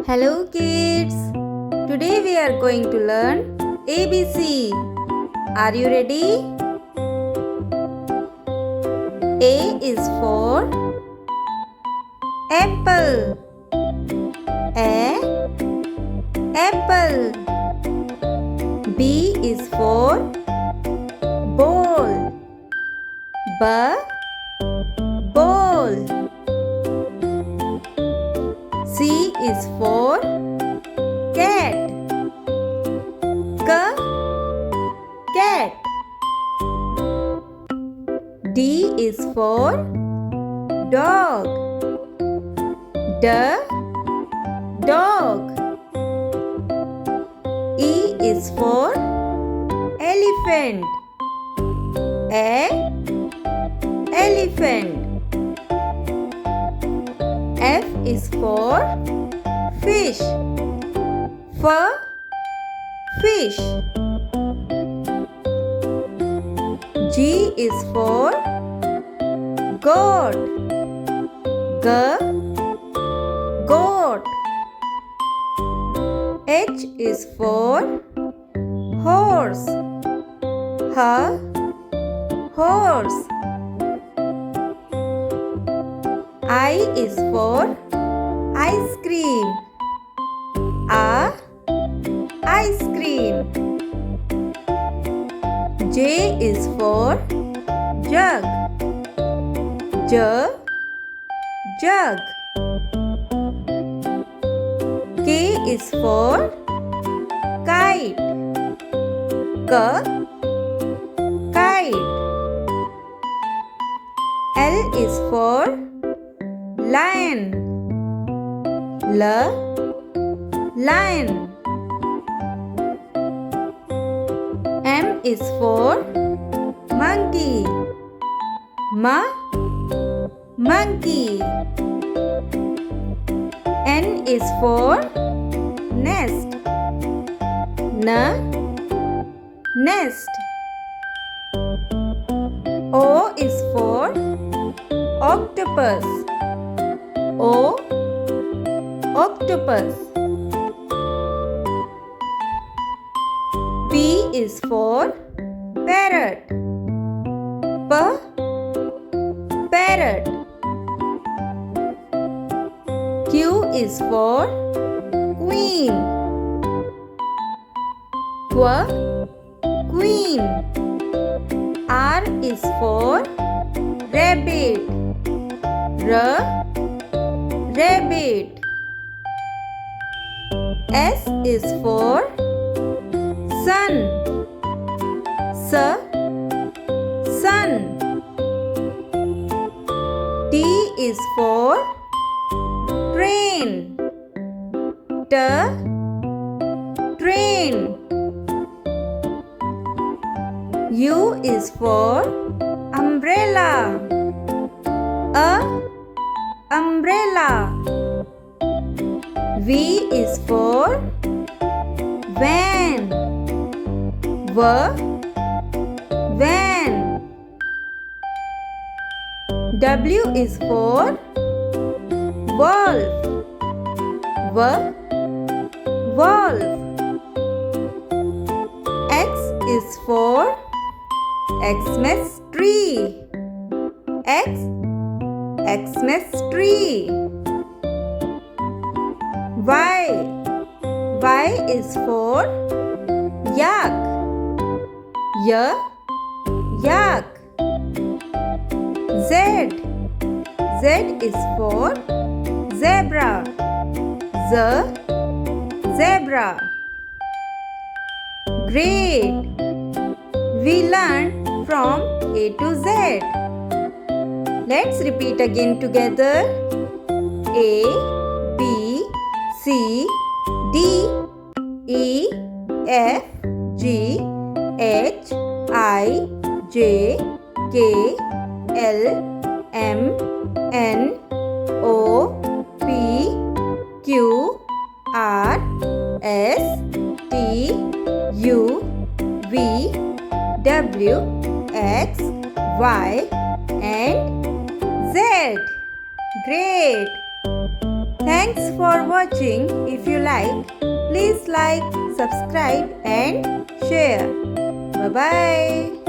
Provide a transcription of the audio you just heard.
Hello kids! Today we are going to learn ABC. Are you ready? A is for apple. Apple. B is for ball. Ball. C is for cat. Cat. D is for dog. Dog. E is for elephant. Elephant. F is for fish. Fish. G is for goat. Goat. H is for horse. Horse. I is for ice cream. Ice cream. J is for jug. Jug. K is for kite. Kite. L is for lion. Lion. M is for monkey. Monkey. N is for nest. Nest. O is for octopus. Octopus. P is for parrot. Parrot. Q is for queen. Queen. R is for rabbit. Rabbit. S is for sun. Sun. T is for train. Train. U is for umbrella. Umbrella. V is for van. Van. W is for wolf. Wolf. X is for Xmas tree. Xmas tree. Y is for yak. Yak. Z is for zebra. Zebra. Great! We learned from A to Z. Let's repeat again together. A, B, C, D, E, F, G, H, I, J, K, L, M, N, O, P, Q, R, S, T, U, V, W, X, Y, and Z. Great! Thank Thanks for watching. If you like, subscribe and share. Bye-bye.